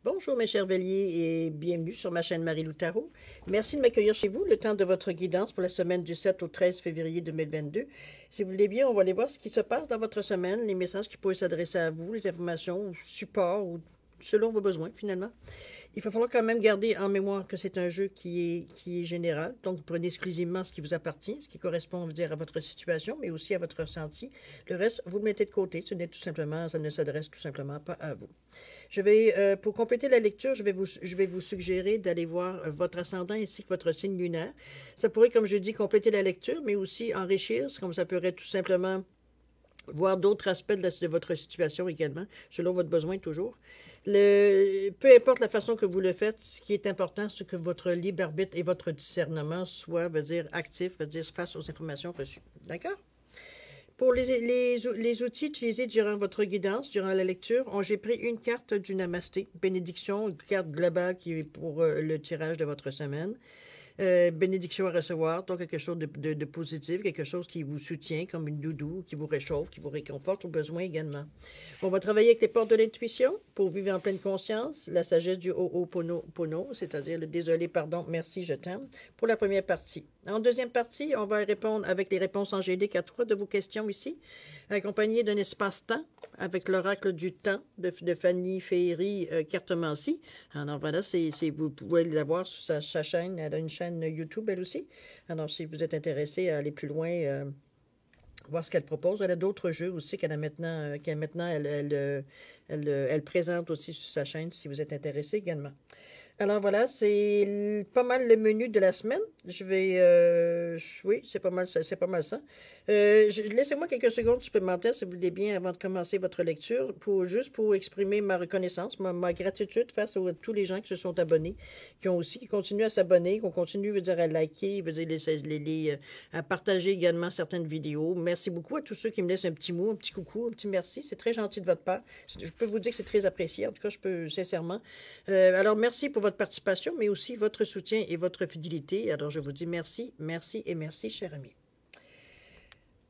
Bonjour mes chers béliers et bienvenue sur ma chaîne Marie-Lou Tarot. Merci de m'accueillir chez vous, le temps de votre guidance pour la semaine du 7 au 13 février 2022. Si vous voulez bien, on va aller voir ce qui se passe dans votre semaine, les messages qui pourraient s'adresser à vous, les informations, support ou selon vos besoins finalement. Il va falloir quand même garder en mémoire que c'est un jeu qui est général, donc vous prenez exclusivement ce qui vous appartient, ce qui correspond, on veut dire, à votre situation, mais aussi à votre ressenti. Le reste, vous le mettez de côté, ça ne s'adresse tout simplement pas à vous. Pour compléter la lecture, je vais vous suggérer d'aller voir votre ascendant ainsi que votre signe lunaire. Ça pourrait, comme je dis, compléter la lecture, mais aussi enrichir, comme ça pourrait tout simplement voir d'autres aspects de votre situation également, selon votre besoin toujours. Peu importe la façon que vous le faites, ce qui est important, c'est que votre libre arbitre et votre discernement soient, veut dire, actifs, veut dire, face aux informations reçues. D'accord? Pour les outils utilisés durant votre guidance, durant la lecture, j'ai pris une carte du Namasté, bénédiction, une carte globale qui est pour le tirage de votre semaine. Bénédiction à recevoir, donc quelque chose de positif, quelque chose qui vous soutient, comme une doudou, qui vous réchauffe, qui vous réconforte au besoin également. On va travailler avec les portes de l'intuition pour vivre en pleine conscience, la sagesse du Ho'oponopono, c'est-à-dire le désolé, pardon, merci, je t'aime, pour la première partie. En deuxième partie, on va répondre avec les réponses angéliques à 3 de vos questions ici, accompagné d'un espace-temps avec l'oracle du temps de Fanny Ferry Cartomancy. Alors voilà, vous pouvez l'avoir sur sa chaîne, elle a une chaîne YouTube elle aussi. Alors si vous êtes intéressé à aller plus loin, voir ce qu'elle propose, elle a d'autres jeux aussi elle présente aussi sur sa chaîne si vous êtes intéressé également. Alors voilà, c'est pas mal le menu de la semaine. Oui, c'est pas mal ça. Laissez-moi quelques secondes supplémentaires, si vous voulez bien, avant de commencer votre lecture, juste pour exprimer ma reconnaissance, ma gratitude face à tous les gens qui se sont abonnés, qui continuent à s'abonner, qui continuent, veut dire, à liker, veut dire, à partager également certaines vidéos. Merci beaucoup à tous ceux qui me laissent un petit mot, un petit coucou, un petit merci. C'est très gentil de votre part. Je peux vous dire que c'est très apprécié. En tout cas, je peux sincèrement. Alors, merci pour votre participation, mais aussi votre soutien et votre fidélité. Alors, je vous dis merci, merci et merci, cher ami.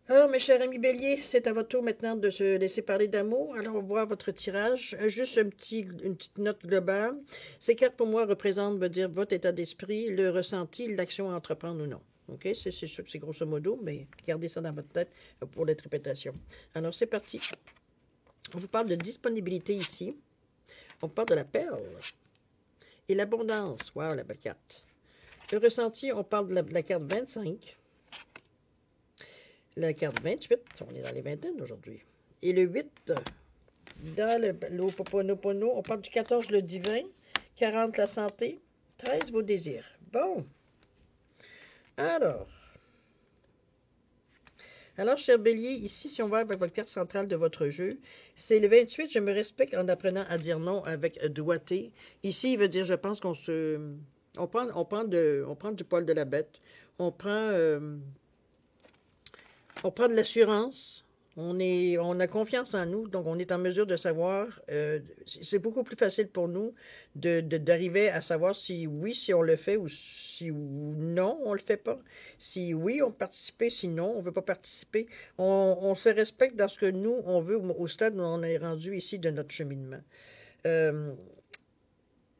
Alors, mes chers amis béliers, c'est à votre tour maintenant de se laisser parler d'amour. Alors, on va voir votre tirage. Juste une petite note globale. Ces cartes, pour moi, représentent, veut dire, votre état d'esprit, le ressenti, l'action à entreprendre ou non. OK? C'est sûr que c'est grosso modo, mais gardez ça dans votre tête pour l'interprétation. Alors, c'est parti. On vous parle de disponibilité ici. On parle de la perle. Et l'abondance. Wow, la belle carte. Le ressenti, on parle de la carte 25. La carte 28, on est dans les vingtaines aujourd'hui. Et le 8, dans l'Ho'oponopono, on parle du 14, le divin. 40, la santé. 13, vos désirs. Bon. Alors, cher bélier, ici, si on va avec votre carte centrale de votre jeu, c'est le 28, je me respecte en apprenant à dire non avec doigté. Ici, il veut dire, je pense on prend du poil de la bête. On prend de l'assurance. On a confiance en nous, donc on est en mesure de savoir. C'est beaucoup plus facile pour nous d'arriver à savoir si oui, si on le fait, ou si ou non, on le fait pas. Si oui, on participe, si non, on veut pas participer. On se respecte dans ce que nous, on veut au stade où on est rendu ici de notre cheminement.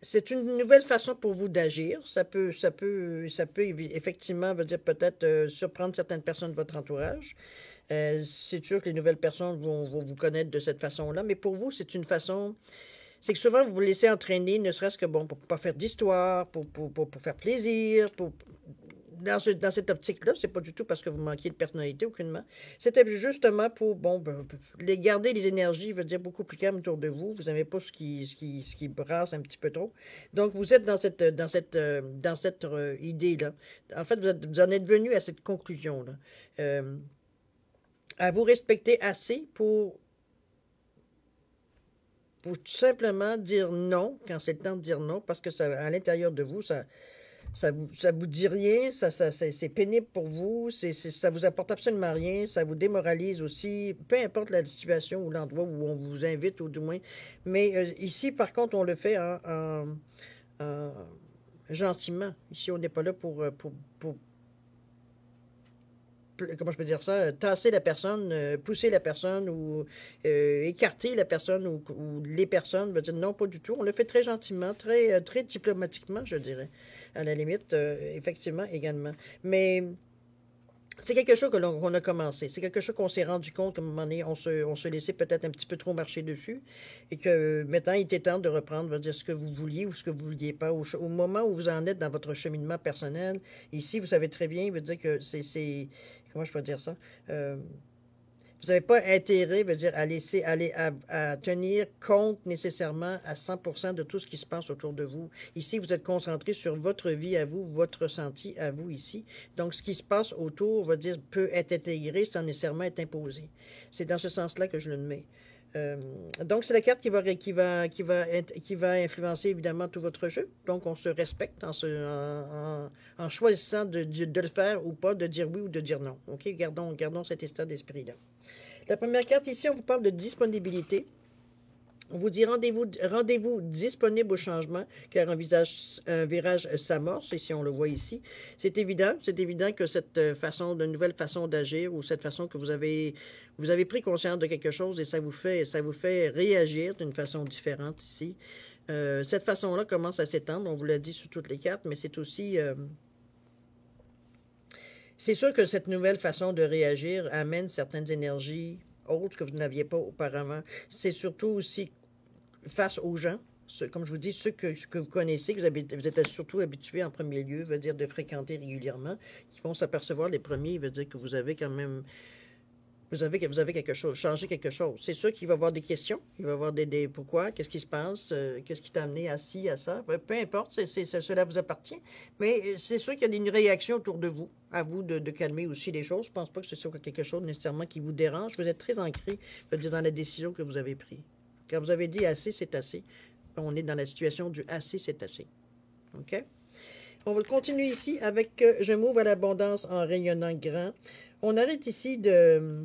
C'est une nouvelle façon pour vous d'agir. Ça peut effectivement, veut dire peut-être surprendre certaines personnes de votre entourage. C'est sûr que les nouvelles personnes vont vous connaître de cette façon-là, mais pour vous, c'est une façon. C'est que souvent, vous vous laissez entraîner, ne serait-ce que pour ne pas faire d'histoire, pour faire plaisir. Dans cette optique-là, c'est pas du tout parce que vous manquiez de personnalité, aucunement. C'était justement pour garder les énergies, veut dire beaucoup plus calme autour de vous. Vous n'avez pas ce qui brasse un petit peu trop. Donc, vous êtes dans cette idée-là. En fait, vous en êtes venu à cette conclusion-là. À vous respecter assez pour tout simplement dire non quand c'est le temps de dire non, parce que à l'intérieur de vous, ça vous dit rien, c'est pénible pour vous, ça vous apporte absolument rien, ça vous démoralise aussi, peu importe la situation ou l'endroit où on vous invite, ou du moins. Mais ici, par contre, on le fait en gentiment. Ici, on n'est pas là pour comment je peux dire ça, tasser la personne, pousser la personne ou écarter la personne ou les personnes, veut dire non, pas du tout. On le fait très gentiment, très diplomatiquement, je dirais, à la limite, effectivement, également. Mais c'est quelque chose qu'on a commencé. C'est quelque chose qu'on s'est rendu compte qu'à un moment donné, on se laissait peut-être un petit peu trop marcher dessus et que maintenant, il était temps de reprendre, va dire, ce que vous vouliez ou ce que vous ne vouliez pas. Au moment où vous en êtes dans votre cheminement personnel, ici, vous savez très bien, veut dire que comment je peux dire ça? Vous n'avez pas intérêt, veut dire, à laisser aller, à tenir compte nécessairement à 100% de tout ce qui se passe autour de vous. Ici, vous êtes concentré sur votre vie à vous, votre ressenti à vous ici. Donc, ce qui se passe autour, va dire, peut être intégré sans nécessairement être imposé. C'est dans ce sens-là que je le mets. Donc, c'est la carte qui va influencer évidemment tout votre jeu. Donc, on se respecte en choisissant de le faire ou pas, de dire oui ou de dire non. OK? Gardons cet état d'esprit-là. La première carte ici, on vous parle de disponibilité. On vous dit rendez-vous disponible au changement, car un virage s'amorce, et si on le voit ici, c'est évident que cette nouvelle façon d'agir, ou cette façon que vous avez pris conscience de quelque chose, et ça vous fait réagir d'une façon différente ici. Cette façon-là commence à s'étendre, on vous l'a dit sur toutes les cartes, mais c'est aussi... c'est sûr que cette nouvelle façon de réagir amène certaines énergies autres que vous n'aviez pas auparavant. C'est surtout aussi face aux gens, comme je vous dis, ceux que vous connaissez, que vous êtes surtout habitués en premier lieu, veut dire de fréquenter régulièrement, qui vont s'apercevoir les premiers, veut dire que vous avez quand même, vous avez quelque chose, changé quelque chose. C'est sûr qu'il va y avoir des questions, il va y avoir des pourquoi, qu'est-ce qui se passe, qu'est-ce qui t'a amené à ci, à ça, peu importe, cela vous appartient, mais c'est sûr qu'il y a une réaction autour de vous, à vous de calmer aussi les choses. Je ne pense pas que ce soit quelque chose nécessairement qui vous dérange, vous êtes très ancré, veut dire, dans la décision que vous avez prise. Quand vous avez dit assez, c'est assez. On est dans la situation du assez, c'est assez. OK? On va continuer ici avec je m'ouvre à l'abondance en rayonnant grand. On arrête ici de...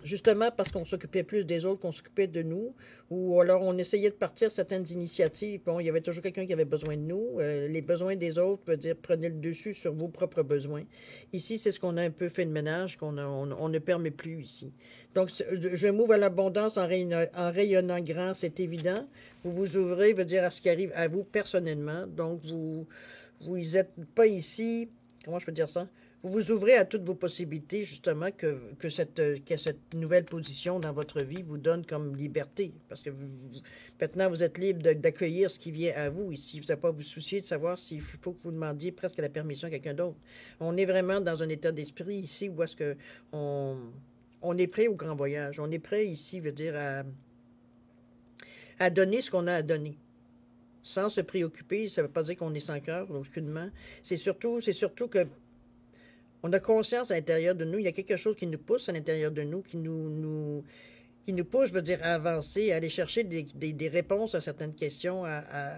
Justement parce qu'on s'occupait plus des autres qu'on s'occupait de nous, ou alors on essayait de partir certaines initiatives. Bon, il y avait toujours quelqu'un qui avait besoin de nous. Les besoins des autres, veut dire, prenez le dessus sur vos propres besoins. Ici, c'est ce qu'on a un peu fait de ménage, on ne permet plus ici. Donc, je m'ouvre à l'abondance en rayonnant grand, c'est évident. Vous vous ouvrez, veut dire, à ce qui arrive à vous personnellement. Donc, vous n'êtes pas ici, comment je peux dire ça? Vous vous ouvrez à toutes vos possibilités, justement, que cette nouvelle position dans votre vie vous donne comme liberté. Parce que maintenant, vous êtes libre d'accueillir ce qui vient à vous ici. Vous n'avez pas à vous soucier de savoir s'il faut que vous demandiez presque la permission à quelqu'un d'autre. On est vraiment dans un état d'esprit ici où est-ce que on est prêt au grand voyage. On est prêt ici, veut dire, à donner ce qu'on a à donner. Sans se préoccuper, ça ne veut pas dire qu'on est sans cœur, aucunement. C'est surtout que on a conscience à l'intérieur de nous, il y a quelque chose qui nous pousse à l'intérieur de nous, qui nous pousse, je veux dire, à avancer, à aller chercher des réponses à certaines questions.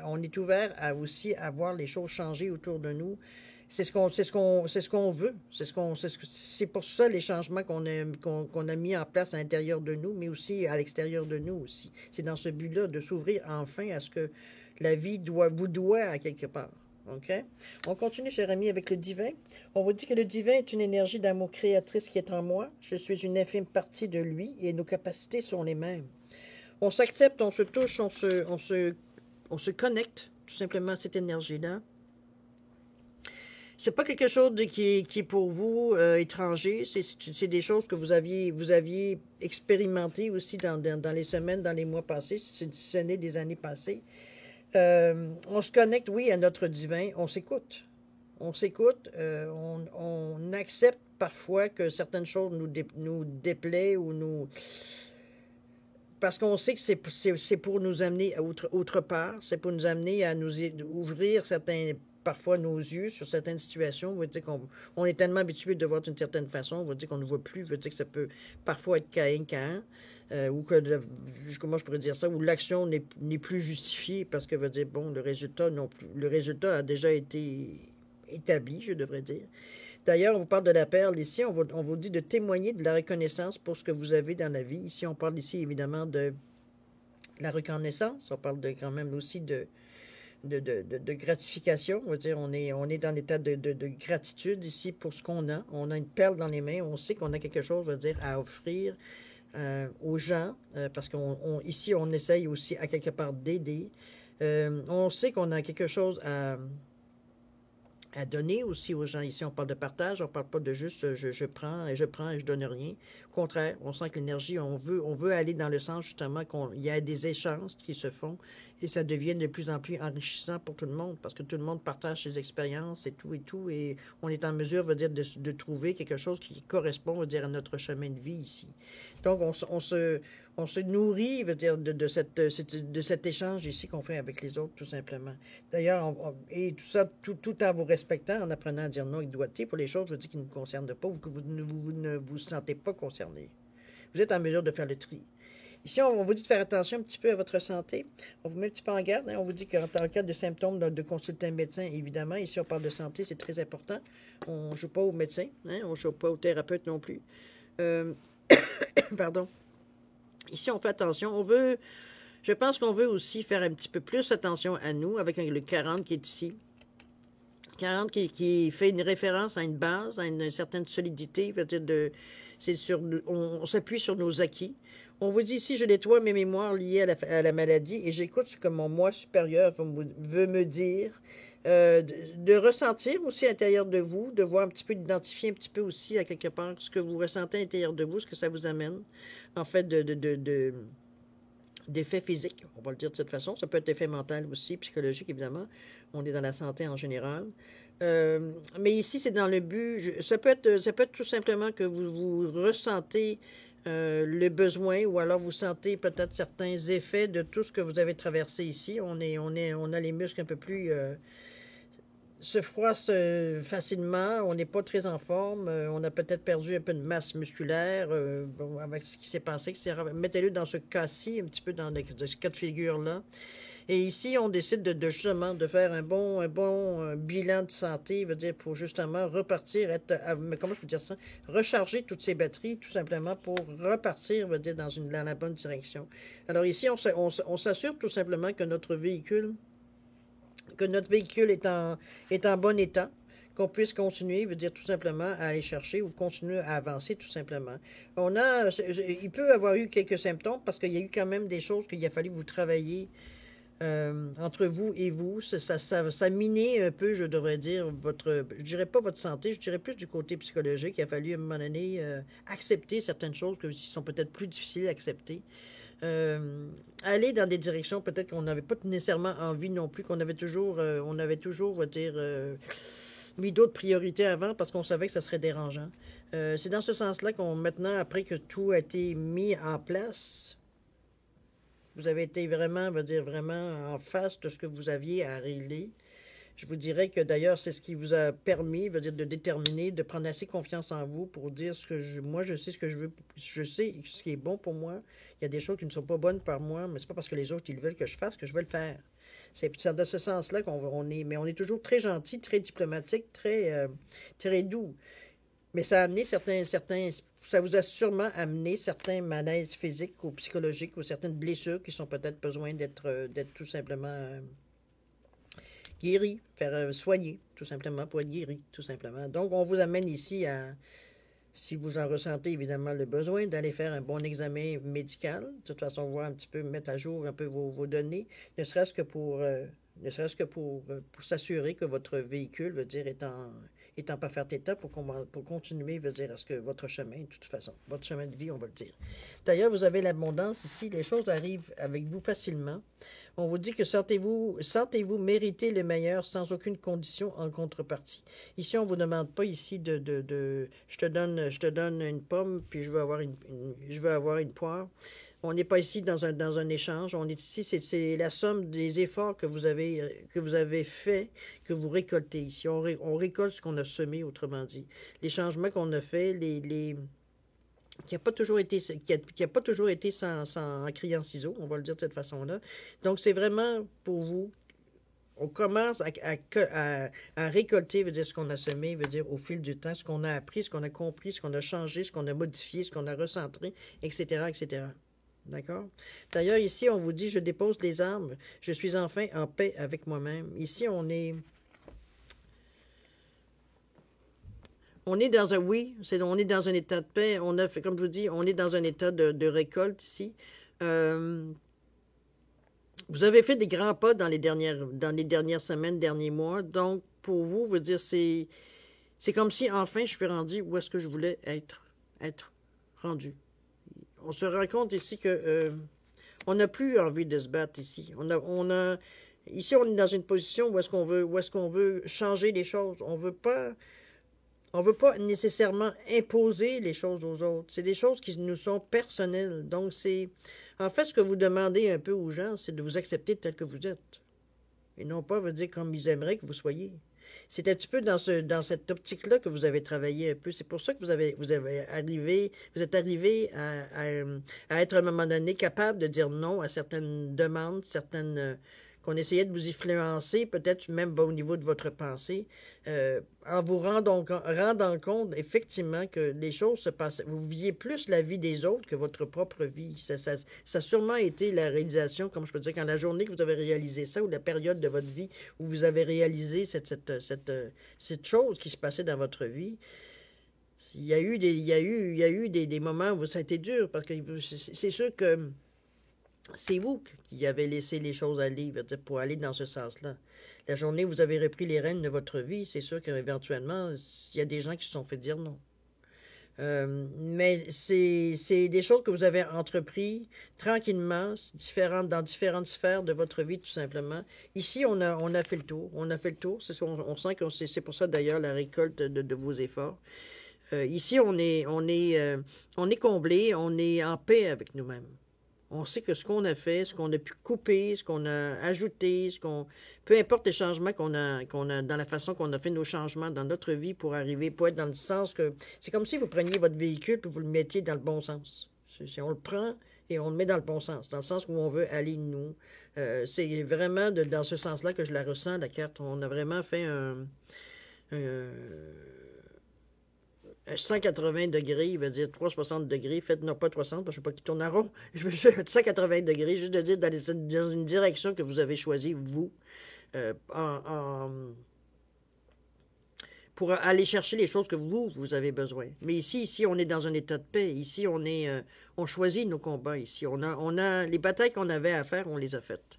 On est ouvert à aussi à voir les choses changer autour de nous. C'est ce qu'on veut. C'est pour ça les changements qu'on a mis en place à l'intérieur de nous, mais aussi à l'extérieur de nous aussi. C'est dans ce but-là de s'ouvrir enfin à ce que la vie vous doit à quelque part. OK? On continue, cher ami, avec le divin. On vous dit que le divin est une énergie d'amour créatrice qui est en moi. Je suis une infime partie de lui et nos capacités sont les mêmes. On s'accepte, on se touche, on se connecte tout simplement à cette énergie-là. C'est pas quelque chose qui est pour vous étranger. C'est des choses que vous aviez expérimentées aussi dans les semaines, dans les mois passés. Ce n'est des années passées. On se connecte, oui, à notre divin. On s'écoute. On s'écoute. On accepte parfois que certaines choses nous déplaient ou nous... Parce qu'on sait que c'est pour nous amener à autre part. C'est pour nous amener à nous ouvrir parfois nos yeux sur certaines situations. On va dire qu'on est tellement habitué de voir d'une certaine façon, on va dire qu'on ne voit plus, on va dire que ça peut parfois être caïn, ou que, comment je pourrais dire ça, où l'action n'est plus justifiée parce que, veut dire, bon, le résultat a déjà été établi, je devrais dire. D'ailleurs, on vous parle de la perle ici, on vous dit de témoigner de la reconnaissance pour ce que vous avez dans la vie. Ici, on parle ici évidemment de la reconnaissance, on parle quand même aussi de de gratification. On va dire, on est dans l'état de gratitude ici pour ce qu'on a. On a une perle dans les mains. On sait qu'on a quelque chose, je veux dire, à offrir aux gens, parce qu'ici, on essaye aussi à quelque part d'aider. On sait qu'on a quelque chose à donner aussi aux gens. Ici, on parle de partage, on ne parle pas de juste je prends et je donne rien. Au contraire, on sent que l'énergie, on veut aller dans le sens justement qu'il y a des échanges qui se font et ça devient de plus en plus enrichissant pour tout le monde parce que tout le monde partage ses expériences et on est en mesure, veut dire, de trouver quelque chose qui correspond, veut dire, à notre chemin de vie ici. Donc, on se nourrit, veut dire, de cet échange ici qu'on fait avec les autres, tout simplement. D'ailleurs, et tout ça, tout en vous respectant, en apprenant à dire non avec doigté pour les choses, je dis, qui ne vous concernent pas ou que vous ne vous sentez pas concerné. Vous êtes en mesure de faire le tri. Ici, on vous dit de faire attention un petit peu à votre santé. On vous met un petit peu en garde. Hein. On vous dit qu'en cas de symptômes, de consulter un médecin, évidemment. Ici, on parle de santé, c'est très important. On ne joue pas au médecin, hein. On ne joue pas au thérapeute non plus. Pardon. Ici, on fait attention. Je pense qu'on veut aussi faire un petit peu plus attention à nous avec le 40 qui est ici. 40 qui fait une référence à une base, à une certaine solidité. On s'appuie sur nos acquis. On vous dit ici, je nettoie mes mémoires liées à la maladie et j'écoute ce que mon moi supérieur veut me dire. De ressentir aussi à l'intérieur de vous, de voir un petit peu, d'identifier un petit peu aussi à quelque part ce que vous ressentez à l'intérieur de vous, ce que ça vous amène, en fait, d'effets physiques, on va le dire de cette façon. Ça peut être effet mental aussi, psychologique, évidemment. On est dans la santé en général. Mais ici, c'est dans le but, ça peut être tout simplement que vous ressentez le besoin ou alors vous sentez peut-être certains effets de tout ce que vous avez traversé ici. On a les muscles un peu plus se froisse facilement, on n'est pas très en forme, on a peut-être perdu un peu de masse musculaire avec ce qui s'est passé, etc. Mettez-le dans ce cas-ci, un petit peu dans ce cas de figure-là. Et ici, on décide justement de faire un bon bilan de santé, veut dire pour justement repartir, comment je peux dire ça, recharger toutes ces batteries, tout simplement pour repartir, veut dire dans la bonne direction. Alors ici, on s'assure tout simplement que notre véhicule est en bon état, qu'on puisse continuer, veut dire tout simplement à aller chercher ou continuer à avancer tout simplement. Il peut avoir eu quelques symptômes parce qu'il y a eu quand même des choses qu'il a fallu vous travailler entre vous et vous. Ça minait un peu, je devrais dire, je dirais pas votre santé, je dirais plus du côté psychologique. Il a fallu à un moment donné accepter certaines choses qui sont peut-être plus difficiles à accepter. Aller dans des directions peut-être qu'on n'avait pas nécessairement envie non plus, qu'on avait toujours, on va dire, mis d'autres priorités avant parce qu'on savait que ça serait dérangeant. C'est dans ce sens-là maintenant, après que tout a été mis en place, vous avez été vraiment, va dire, vraiment en face de ce que vous aviez à régler. Je vous dirais que d'ailleurs, c'est ce qui vous a permis, veut dire, de déterminer, de prendre assez confiance en vous pour dire moi, je sais ce que je veux, je sais ce qui est bon pour moi. Il y a des choses qui ne sont pas bonnes par moi, mais c'est pas parce que les autres, ils veulent que je fasse que je vais le faire. C'est dans ce sens-là mais on est toujours très gentil, très diplomatique, très doux. Mais ça a amené ça vous a sûrement amené certains malaises physiques ou psychologiques ou certaines blessures qui sont peut-être besoin d'être tout simplement guéri, faire soigner, tout simplement, pour être guéri, tout simplement. Donc, on vous amène ici si vous en ressentez évidemment le besoin, d'aller faire un bon examen médical. De toute façon, voir un petit peu, mettre à jour un peu vos données, ne serait-ce que pour s'assurer que votre véhicule, veut dire, est en parfait état pour continuer, veut dire, à ce que votre chemin, de toute façon, votre chemin de vie, on va le dire. D'ailleurs, vous avez l'abondance ici, les choses arrivent avec vous facilement. On vous dit que sentez-vous mériter le meilleur sans aucune condition en contrepartie. Ici, on ne vous demande pas ici je te donne une pomme, puis je veux avoir une poire. On n'est pas ici dans un échange. On est ici, c'est la somme des efforts que vous avez fait, que vous récoltez ici. On récolte ce qu'on a semé, autrement dit. Les changements qu'on a faits, qui n'a pas toujours été sans criant ciseaux, on va le dire de cette façon-là. Donc, c'est vraiment pour vous. On commence à récolter, veut dire ce qu'on a semé, veut dire au fil du temps, ce qu'on a appris, ce qu'on a compris, ce qu'on a changé, ce qu'on a modifié, ce qu'on a recentré, etc., etc. D'accord? D'ailleurs, ici, on vous dit, je dépose les armes, je suis enfin en paix avec moi-même. Ici, on est dans un, oui, on est dans un état de paix. On a fait, comme je vous dis, on est dans un état de récolte ici. Euh, vous avez fait des grands pas dans les dernières semaines, derniers mois. Donc, pour vous, vous dire, c'est comme si enfin je suis rendu où est-ce que je voulais être rendu. On se rend compte ici que on n'a plus envie de se battre ici. Ici, on est dans une position où est-ce qu'on veut changer les choses. On veut pas nécessairement imposer les choses aux autres. C'est des choses qui nous sont personnelles. Donc, en fait, ce que vous demandez un peu aux gens, c'est de vous accepter tel que vous êtes. Et non pas vous dire comme ils aimeraient que vous soyez. C'est un petit peu dans cette optique-là que vous avez travaillé un peu. C'est pour ça que vous êtes arrivé à être à un moment donné capable de dire non à certaines demandes, qu'on essayait de vous influencer, peut-être même au niveau de votre pensée, en vous rendant compte effectivement que les choses se passaient. Vous viviez plus la vie des autres que votre propre vie. Ça a sûrement été la réalisation, comme je peux dire, quand la journée que vous avez réalisé ça, ou la période de votre vie où vous avez réalisé cette chose qui se passait dans votre vie. Il y a eu des moments où ça a été dur, parce que c'est sûr que c'est vous qui avez laissé les choses aller pour aller dans ce sens-là. La journée où vous avez repris les rênes de votre vie, c'est sûr qu'éventuellement, il y a des gens qui se sont fait dire non. Mais c'est des choses que vous avez entrepris tranquillement, dans différentes sphères de votre vie, tout simplement. Ici, on a fait le tour. On a fait le tour. On sent que c'est pour ça, d'ailleurs, la récolte de vos efforts. Ici, on est comblé, on est en paix avec nous-mêmes. On sait que ce qu'on a fait, ce qu'on a pu couper, ce qu'on a ajouté, peu importe les changements qu'on a dans la façon qu'on a fait nos changements dans notre vie pour être dans le sens que c'est comme si vous preniez votre véhicule et vous le mettiez dans le bon sens. Si on le prend et on le met dans le bon sens, dans le sens où on veut aller nous. C'est vraiment dans ce sens-là que je la ressens, la carte. On a vraiment fait un 180 degrés, il veut dire 360 degrés, faites non pas 300, parce que je ne sais pas qui tourne en rond, je veux dire 180 degrés, juste de dire dans une direction que vous avez choisie, vous, euh, en, en, pour aller chercher les choses que vous avez besoin. Mais ici, on est dans un état de paix. Ici, on choisit nos combats. Ici, les batailles qu'on avait à faire, on les a faites.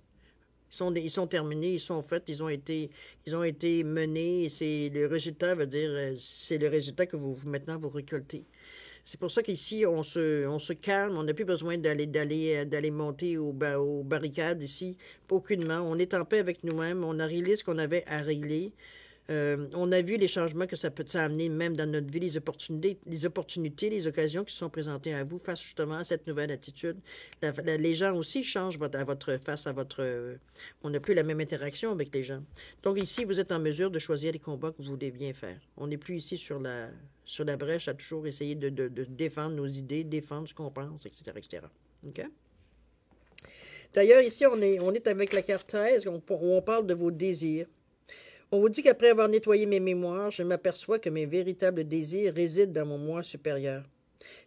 Ils sont terminés, ils sont faits, ils ont été menés. C'est le résultat, c'est le résultat que maintenant vous récoltez. C'est pour ça qu'ici, on se calme, on n'a plus besoin d'aller monter aux barricades ici, aucunement. On est en paix avec nous-mêmes, on a réglé ce qu'on avait à régler. On a vu les changements que ça peut amener même dans notre vie, les opportunités, les occasions qui se sont présentées à vous face justement à cette nouvelle attitude. Les gens aussi changent on n'a plus la même interaction avec les gens. Donc ici, vous êtes en mesure de choisir les combats que vous voulez bien faire. On n'est plus ici sur la brèche à toujours essayer de défendre nos idées, défendre ce qu'on pense, etc., etc. OK? D'ailleurs, ici, on est avec la carte 13 où on parle de vos désirs. On vous dit qu'après avoir nettoyé mes mémoires, je m'aperçois que mes véritables désirs résident dans mon moi supérieur.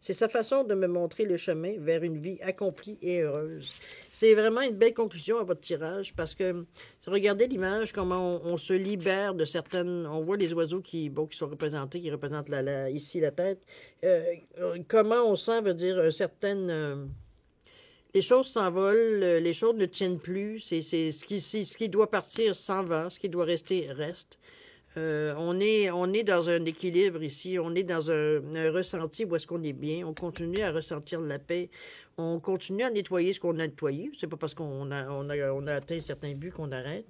C'est sa façon de me montrer le chemin vers une vie accomplie et heureuse. C'est vraiment une belle conclusion à votre tirage parce que regardez l'image, comment on se libère de certaines... On voit les oiseaux qui sont représentés, qui représentent ici la tête. Comment on sent, certaines... les choses s'envolent, les choses ne tiennent plus. Ce qui doit partir s'en va, ce qui doit rester reste. On est dans un équilibre ici, on est dans un ressenti où est-ce qu'on est bien, on continue à ressentir la paix, on continue à nettoyer ce qu'on a nettoyé. C'est pas parce qu'on a atteint certains buts qu'on arrête,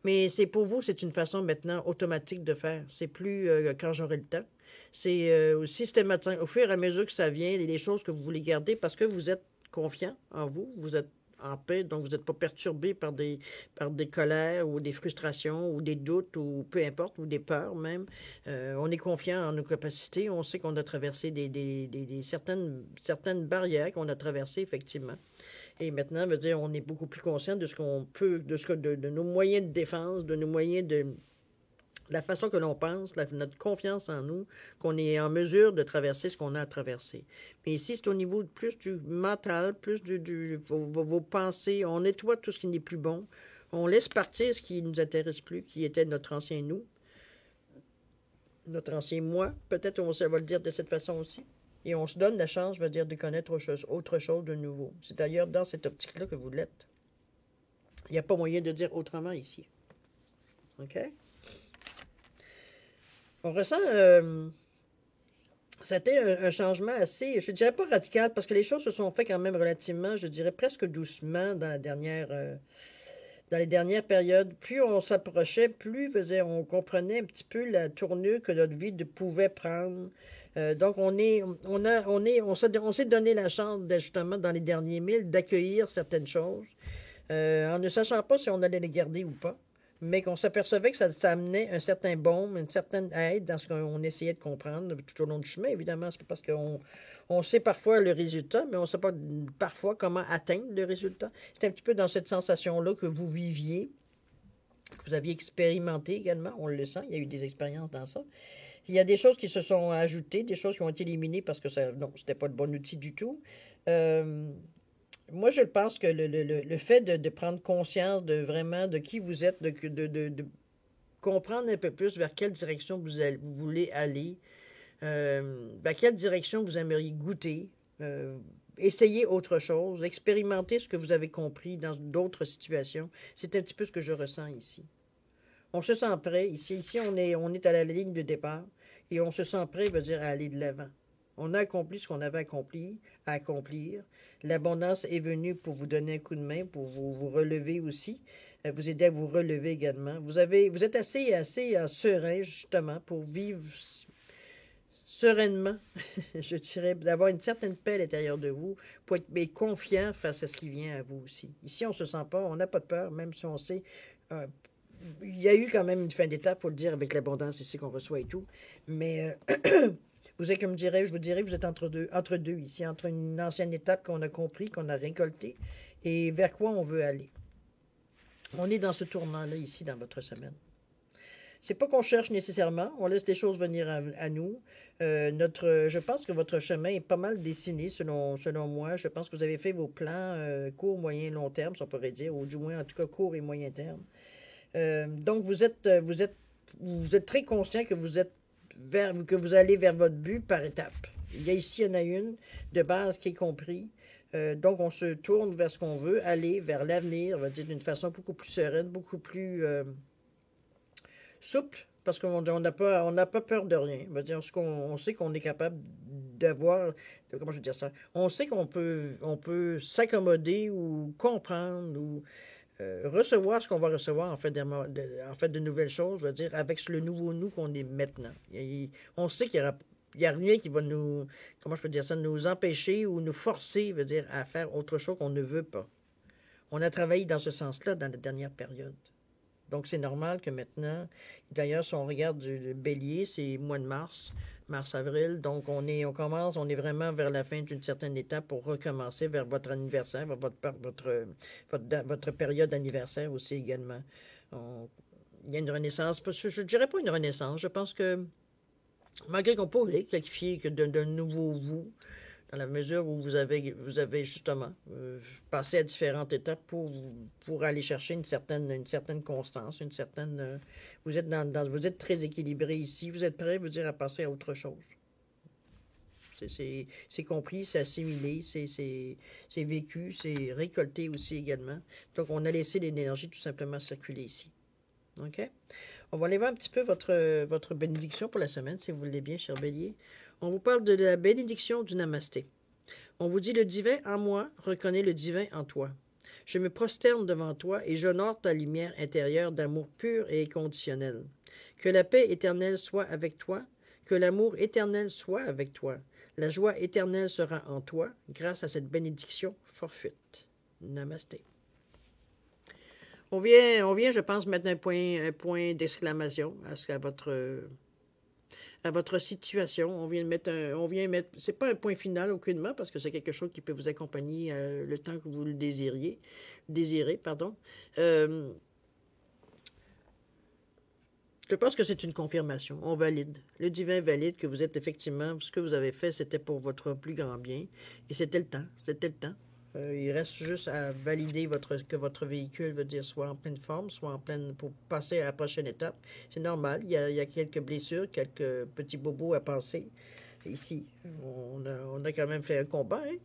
mais pour vous, c'est une façon maintenant automatique de faire. C'est plus quand j'aurai le temps. C'est systématique, au fur et à mesure que ça vient, les choses que vous voulez garder parce que vous êtes confiant en vous, vous êtes en paix, donc vous n'êtes pas perturbé par des colères ou des frustrations ou des doutes ou peu importe, ou des peurs même. On est confiant en nos capacités, on sait qu'on a traversé certaines barrières qu'on a traversées effectivement. Et maintenant, on est beaucoup plus conscient de ce qu'on peut, de nos moyens de défense, de nos moyens la façon que l'on pense, notre confiance en nous, qu'on est en mesure de traverser ce qu'on a à traverser. Mais ici, c'est au niveau plus du mental, plus vos pensées. On nettoie tout ce qui n'est plus bon. On laisse partir ce qui ne nous intéresse plus, qui était notre ancien nous, notre ancien moi. Peut-être on va le dire de cette façon aussi. Et on se donne la chance, je veux dire, de connaître autre chose de nouveau. C'est d'ailleurs dans cette optique-là que vous l'êtes. Il n'y a pas moyen de dire autrement ici. OK? On ressent... ça a été un changement assez, je dirais pas radical, parce que les choses se sont faites quand même relativement, je dirais presque doucement dans les dernières périodes. Plus on s'approchait, plus on comprenait un petit peu la tournure que notre vie pouvait prendre. Donc, on s'est donné la chance, justement, dans les derniers milles, d'accueillir certaines choses, en ne sachant pas si on allait les garder ou pas, mais qu'on s'apercevait que ça amenait un certain baume, une certaine aide dans ce qu'on essayait de comprendre tout au long du chemin, évidemment. C'est parce qu'on sait parfois le résultat, mais on ne sait pas parfois comment atteindre le résultat. C'est un petit peu dans cette sensation-là que vous viviez, que vous aviez expérimenté également. On le sent, il y a eu des expériences dans ça. Il y a des choses qui se sont ajoutées, des choses qui ont été éliminées parce que c'était pas le bon outil du tout. Moi, je pense que le fait de prendre conscience de vraiment de qui vous êtes, de comprendre un peu plus vers quelle direction vous voulez aller, vers quelle direction vous aimeriez goûter, essayer autre chose, expérimenter ce que vous avez compris dans d'autres situations. C'est un petit peu ce que je ressens ici. On se sent prêt. Ici on est à la ligne de départ et on se sent prêt, veut dire, à aller de l'avant. On a accompli ce qu'on avait à accomplir. L'abondance est venue pour vous donner un coup de main, pour vous relever aussi, vous aider à vous relever également. Vous êtes assez serein, justement, pour vivre sereinement, je dirais, d'avoir une certaine paix à l'intérieur de vous, pour être confiant face à ce qui vient à vous aussi. Ici, on ne se sent pas, on n'a pas de peur, même si on sait... il y a eu quand même une fin d'étape, il faut le dire, avec l'abondance ici qu'on reçoit et tout. Mais vous êtes, comme je vous dirais, vous êtes entre deux ici, entre une ancienne étape qu'on a compris, qu'on a récoltée, et vers quoi on veut aller. On est dans ce tournant-là ici, dans votre semaine. C'est pas qu'on cherche nécessairement, on laisse les choses venir à nous. Je pense que votre chemin est pas mal dessiné selon moi. Je pense que vous avez fait vos plans court, moyen, long terme, si on pourrait dire, ou du moins en tout cas court et moyen terme. Donc vous êtes très conscient que que vous allez vers votre but par étapes. Il y en a une de base qui est compris. Donc on se tourne vers ce qu'on veut aller, vers l'avenir, on va dire d'une façon beaucoup plus sereine, beaucoup plus souple, parce qu'on n'a pas peur de rien. On va dire, on sait qu'on est capable d'avoir, comment je veux dire ça, on sait qu'on peut s'accommoder ou comprendre ou recevoir ce qu'on va recevoir en fait de nouvelles choses, je veux dire, avec le nouveau nous qu'on est maintenant. On sait qu'il y a rien qui va nous, comment je peux dire ça, nous empêcher ou nous forcer, je veux dire, à faire autre chose qu'on ne veut pas. On a travaillé dans ce sens-là dans la dernière période. Donc, c'est normal que maintenant, d'ailleurs, si on regarde le bélier, c'est mois de mars-avril, donc on est vraiment vers la fin d'une certaine étape pour recommencer vers votre anniversaire, vers votre période d'anniversaire aussi également. Il y a une renaissance, je ne dirais pas une renaissance, je pense que, malgré qu'on pourrait qualifier d'un nouveau vous, dans la mesure où vous avez justement passé à différentes étapes pour aller chercher une certaine constance, vous êtes très équilibré ici, vous êtes prêt, à passer à autre chose. C'est compris, c'est assimilé, c'est vécu, c'est récolté aussi également. Donc, on a laissé l'énergie tout simplement circuler ici. OK? On va aller voir un petit peu votre bénédiction pour la semaine, si vous voulez bien, cher Bélier. On vous parle de la bénédiction du Namasté. On vous dit, le divin en moi reconnaît le divin en toi. Je me prosterne devant toi et j'honore ta lumière intérieure d'amour pur et inconditionnel. Que la paix éternelle soit avec toi, que l'amour éternel soit avec toi. La joie éternelle sera en toi grâce à cette bénédiction fortuite. Namasté. On vient, je pense, mettre un point d'exclamation à votre situation. On vient mettre, c'est pas un point final aucunement, parce que c'est quelque chose qui peut vous accompagner le temps que vous le désirez, pardon. Je pense que c'est une confirmation. On valide. Le divin valide que vous êtes effectivement, ce que vous avez fait, c'était pour votre plus grand bien. Et c'était le temps. C'était le temps. Il reste juste à valider que votre véhicule, veut dire, soit en pleine forme, soit en pleine, pour passer à la prochaine étape. C'est normal. Il y a quelques blessures, quelques petits bobos à penser. Ici, on a quand même fait un combat, hein?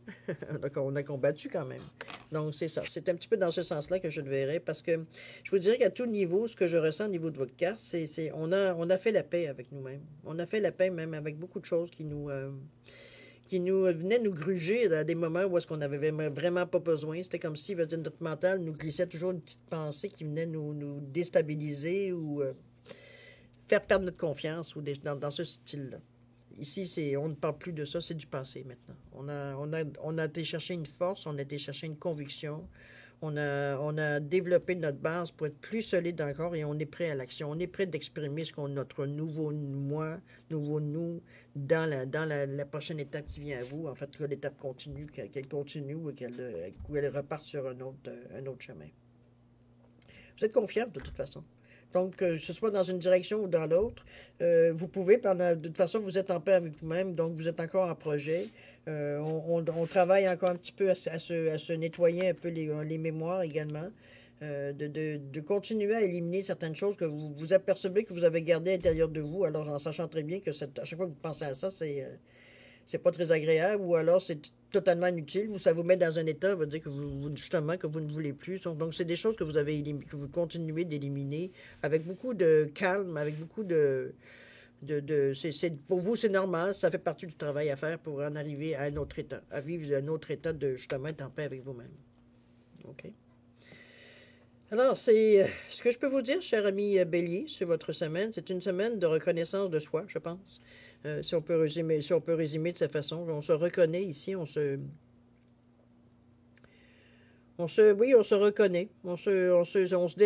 On a combattu quand même. Donc, c'est ça. C'est un petit peu dans ce sens-là que je le verrais, parce que je vous dirais qu'à tout niveau, ce que je ressens au niveau de votre carte, on a fait la paix avec nous-mêmes. On a fait la paix même avec beaucoup de choses qui nous venaient nous gruger à des moments où est-ce qu'on n'avait vraiment pas besoin. C'était comme si, dire, notre mental nous glissait toujours une petite pensée qui venait nous déstabiliser ou faire perdre notre confiance ou dans ce style-là. Ici, on ne parle plus de ça, c'est du passé maintenant. On a été chercher une force, on a été chercher une conviction, on a développé notre base pour être plus solide encore et on est prêt à l'action. On est prêt d'exprimer notre nouveau moi, nouveau nous, dans la prochaine étape qui vient à vous. En fait, que l'étape continue, qu'elle continue ou qu'elle reparte sur un autre chemin. Vous êtes confiant de toute façon. Donc, que ce soit dans une direction ou dans l'autre, vous pouvez, de toute façon, vous êtes en paix avec vous-même, donc vous êtes encore en projet. On travaille encore un petit peu à se nettoyer un peu les mémoires également, de continuer à éliminer certaines choses que vous apercevez que vous avez gardées à l'intérieur de vous, alors en sachant très bien que à chaque fois que vous pensez à ça, c'est pas très agréable, ou alors c'est totalement inutile, ou ça vous met dans un état, veut dire que justement, que vous ne voulez plus. Donc, c'est des choses que que vous continuez d'éliminer avec beaucoup de calme, avec beaucoup pour vous, c'est normal, ça fait partie du travail à faire pour en arriver à un autre état, à vivre un autre état de justement être en paix avec vous-même. OK? Alors, c'est ce que je peux vous dire, cher ami Bélier, sur votre semaine. C'est une semaine de reconnaissance de soi, je pense. Si on peut résumer de cette façon, on se reconnaît ici, oui, on se reconnaît.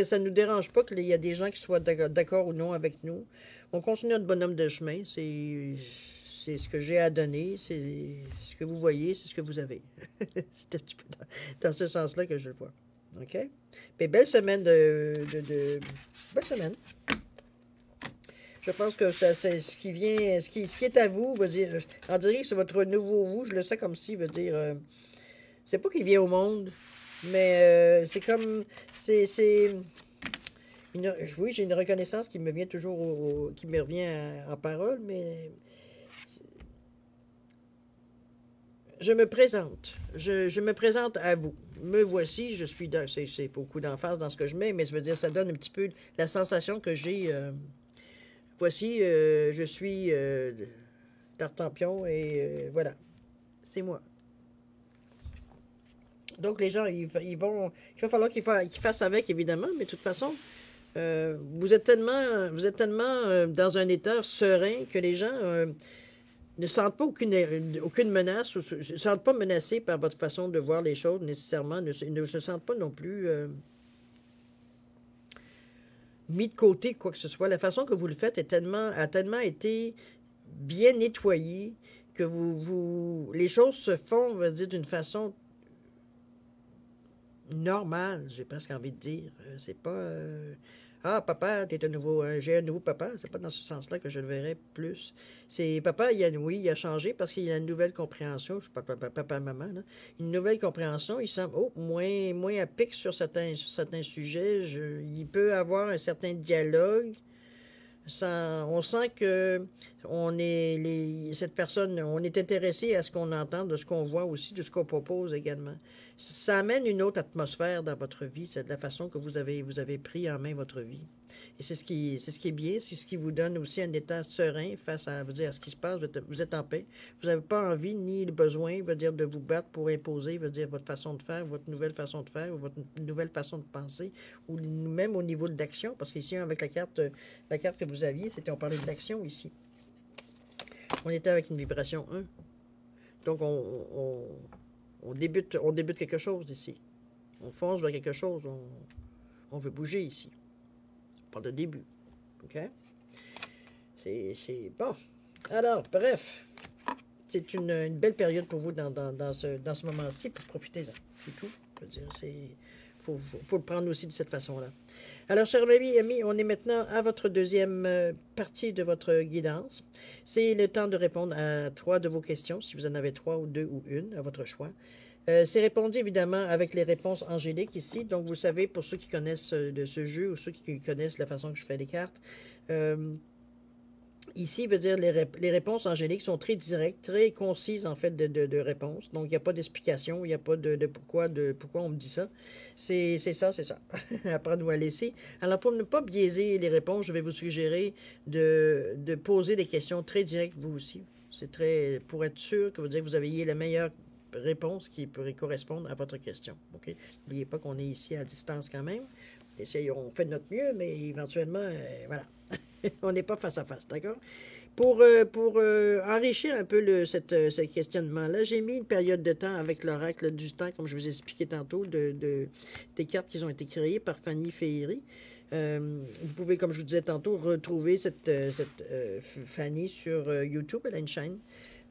Ça nous dérange pas qu'il y a des gens qui soient d'accord ou non avec nous. On continue notre bonhomme de chemin. C'est ce que j'ai à donner. C'est ce que vous voyez, c'est ce que vous avez. C'est un petit peu dans ce sens-là que je le vois. OK? Mais belle semaine belle semaine. Je pense que c'est ce qui vient, ce qui est à vous, veut dire, on dirait que c'est votre nouveau vous, je le sais comme si, veut dire, c'est pas qu'il vient au monde, mais c'est comme, oui, j'ai une reconnaissance qui me vient toujours, qui me revient en parole, mais je me présente, je me présente à vous. Me voici, je suis, c'est beaucoup d'emphase dans ce que je mets, mais ça veut dire, ça donne un petit peu la sensation que j'ai. Voici, je suis Tartampion et voilà, c'est moi. Donc les gens, il va falloir qu'ils fassent avec évidemment, mais de toute façon, vous êtes tellement dans un état serein que les gens ne sentent pas aucune menace, ou ne se sentent pas menacés par votre façon de voir les choses nécessairement, ne se sentent pas non plus mis de côté quoi que ce soit. La façon que vous le faites a tellement été bien nettoyée que les choses se font, on va dire, d'une façon normale, j'ai presque envie de dire. C'est pas ah, papa, j'ai un nouveau papa. C'est pas dans ce sens-là que je le verrais plus. C'est papa, oui, il a changé parce qu'il y a une nouvelle compréhension. Je parle papa, maman, là. Une nouvelle compréhension. Il semble moins à pic sur certains sujets. Il peut avoir un certain dialogue. On sent que cette personne, on est intéressé à ce qu'on entend, de ce qu'on voit aussi, de ce qu'on propose également. Ça amène une autre atmosphère dans votre vie, c'est de la façon que vous avez pris en main votre vie. Et c'est ce qui est bien, c'est ce qui vous donne aussi un état serein face à, à ce qui se passe. Vous êtes en paix. Vous n'avez pas envie ni le besoin, de vous battre pour imposer, votre façon de faire, votre nouvelle façon de faire, ou votre nouvelle façon de penser, ou même au niveau de l'action, parce qu'ici, avec la carte que vous aviez, on parlait de l'action ici. On était avec une vibration 1. Donc, on débute quelque chose ici. On fonce vers quelque chose. On veut bouger ici. Pas de début. OK? C'est bon. Alors, bref. C'est une belle période pour vous dans ce moment-ci. Pour profiter-en. C'est tout. Je veux dire, faut le prendre aussi de cette façon-là. Alors, chers amis, on est maintenant à votre deuxième partie de votre guidance. C'est le temps de répondre à 3 de vos questions, si vous en avez 3 ou 2 ou une, à votre choix. C'est répondu évidemment avec les réponses angéliques ici. Donc, vous savez, pour ceux qui connaissent de ce jeu ou ceux qui connaissent la façon que je fais les cartes, ici, veut dire les réponses angéliques sont très directes, très concises en fait de réponses. Donc, il n'y a pas d'explication, il n'y a pas de pourquoi on me dit ça. C'est ça, c'est ça. Apprends-nous à laisser. Alors, pour ne pas biaiser les réponses, je vais vous suggérer de poser des questions très directes vous aussi. C'est très pour être sûr que vous ayez la meilleure réponse qui pourrait correspondre à votre question. OK? N'oubliez pas qu'on est ici à distance quand même. On fait de notre mieux, mais éventuellement, voilà. On n'est pas face à face, d'accord? Pour enrichir un peu ce questionnement-là, j'ai mis une période de temps avec l'oracle du temps, comme je vous ai expliqué tantôt, des cartes qui ont été créées par Fanny Féhéry. Vous pouvez, comme je vous disais tantôt, retrouver cette Fanny sur YouTube. Elle a une chaîne.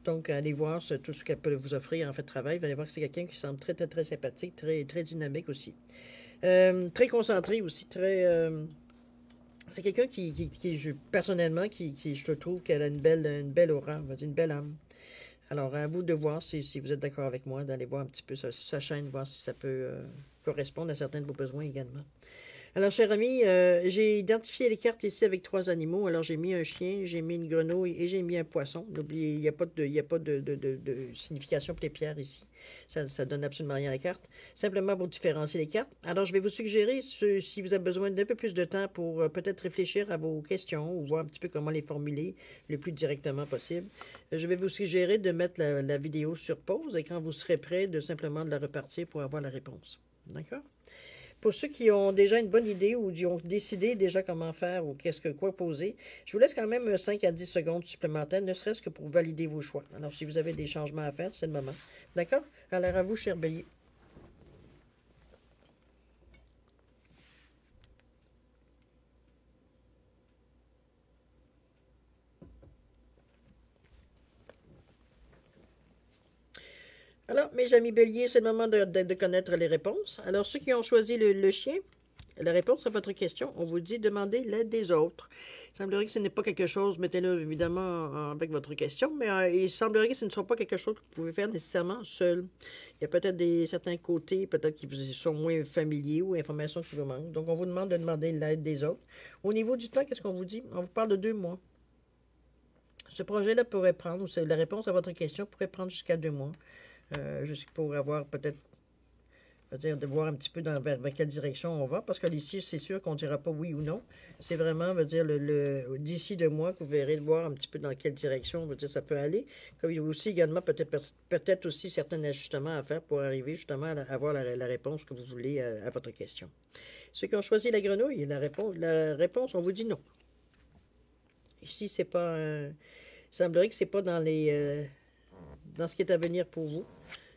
Donc, allez voir tout ce qu'elle peut vous offrir en fait de travail. Vous allez voir que c'est quelqu'un qui semble très, très, très sympathique, très, très dynamique aussi. Très concentré aussi, très... c'est quelqu'un personnellement, je trouve qu'elle a une belle aura, une belle âme. Alors, à vous de voir si vous êtes d'accord avec moi, d'aller voir un petit peu sa chaîne, voir si ça peut correspondre à certains de vos besoins également. Alors, chers amis, j'ai identifié les cartes ici avec 3 animaux. Alors, j'ai mis un chien, j'ai mis une grenouille et j'ai mis un poisson. N'oubliez, il n'y a pas de signification pour les pierres ici. Ça ne donne absolument rien à la carte. Simplement pour différencier les cartes. Alors, je vais vous suggérer, si vous avez besoin d'un peu plus de temps pour peut-être réfléchir à vos questions ou voir un petit peu comment les formuler le plus directement possible, je vais vous suggérer de mettre la vidéo sur pause et quand vous serez prêt, de simplement de la repartir pour avoir la réponse. D'accord? Pour ceux qui ont déjà une bonne idée ou qui ont décidé déjà comment faire ou quoi poser, je vous laisse quand même 5 à 10 secondes supplémentaires, ne serait-ce que pour valider vos choix. Alors, si vous avez des changements à faire, c'est le moment. D'accord? Alors, à vous, cher Bélier. Alors, mes amis béliers, c'est le moment de connaître les réponses. Alors, ceux qui ont choisi le chien, la réponse à votre question, on vous dit demandez l'aide des autres. Il semblerait que ce n'est pas quelque chose, mettez-le évidemment avec votre question, mais il semblerait que ce ne soit pas quelque chose que vous pouvez faire nécessairement seul. Il y a peut-être certains côtés, peut-être qui vous sont moins familiers ou informations qui vous manquent. Donc, on vous demande de demander l'aide des autres. Au niveau du temps, qu'est-ce qu'on vous dit? On vous parle de 2 mois. Ce projet-là pourrait prendre, ou la réponse à votre question pourrait prendre jusqu'à 2 mois. Juste pour avoir peut-être, de voir un petit peu vers quelle direction on va, parce que ici, c'est sûr qu'on ne dira pas oui ou non. C'est vraiment, d'ici 2 mois que vous verrez de voir un petit peu dans quelle direction, ça peut aller. Comme il y a aussi également peut-être aussi certains ajustements à faire pour arriver justement à avoir la réponse que vous voulez à votre question. Ceux qui ont choisi la grenouille, la réponse, on vous dit non. Ici, c'est pas... il semblerait que c'est pas dans ce qui est à venir pour vous.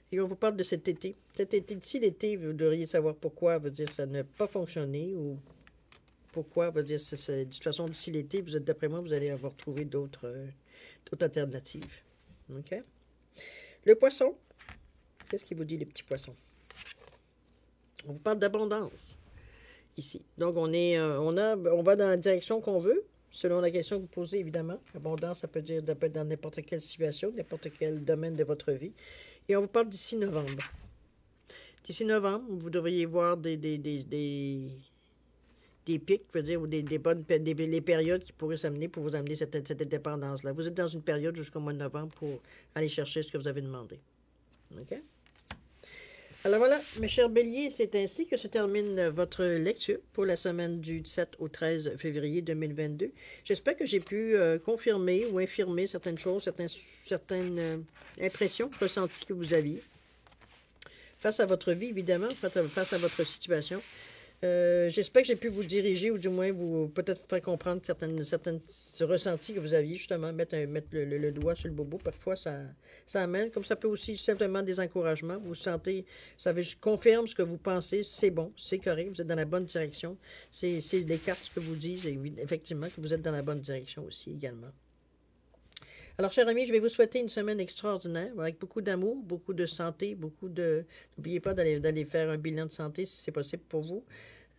Et on vous parle de cet été. Cet été, d'ici l'été, vous devriez savoir pourquoi, ça n'a pas fonctionné ou pourquoi, de toute façon, d'ici l'été, d'après moi, vous allez avoir trouvé d'autres alternatives. OK? Le poisson. Qu'est-ce qu'il vous dit, les petits poissons? On vous parle d'abondance ici. Donc, on va dans la direction qu'on veut. Selon la question que vous posez, évidemment. Abondance, ça peut dire dans n'importe quelle situation, n'importe quel domaine de votre vie. Et on vous parle d'ici novembre. D'ici novembre, vous devriez voir des pics, ou les périodes qui pourraient s'amener pour vous amener cette indépendance-là. Vous êtes dans une période jusqu'au mois de novembre pour aller chercher ce que vous avez demandé. OK? Alors voilà, mes chers béliers, c'est ainsi que se termine votre lecture pour la semaine du 7 au 13 février 2022. J'espère que j'ai pu confirmer ou infirmer certaines choses, certaines impressions, ressentis que vous aviez face à votre vie, évidemment, face à votre situation. J'espère que j'ai pu vous diriger ou du moins vous peut-être faire comprendre certaines ressentis que vous aviez, justement, mettre le doigt sur le bobo. Parfois, ça amène, comme ça peut aussi simplement des encouragements. Vous sentez, ça confirme ce que vous pensez, c'est bon, c'est correct, vous êtes dans la bonne direction. C'est les cartes que vous disent, effectivement, que vous êtes dans la bonne direction aussi également. Alors, chers amis, je vais vous souhaiter une semaine extraordinaire, avec beaucoup d'amour, beaucoup de santé, beaucoup de... N'oubliez pas d'aller faire un bilan de santé si c'est possible pour vous,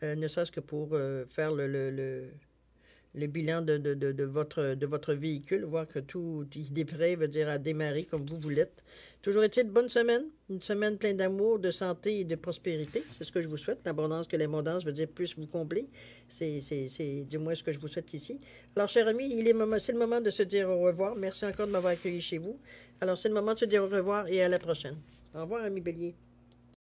ne serait-ce que pour faire le bilan de votre véhicule, voir que tout il est prêt, veut dire à démarrer comme vous l'êtes. Toujours est-il bonne semaine, une semaine pleine d'amour, de santé et de prospérité. C'est ce que je vous souhaite. L'abondance que l'abondance veut dire puisse vous combler. C'est du moins ce que je vous souhaite ici. Alors, chers amis, c'est le moment de se dire au revoir. Merci encore de m'avoir accueilli chez vous. Alors, c'est le moment de se dire au revoir et à la prochaine. Au revoir, ami Bélier.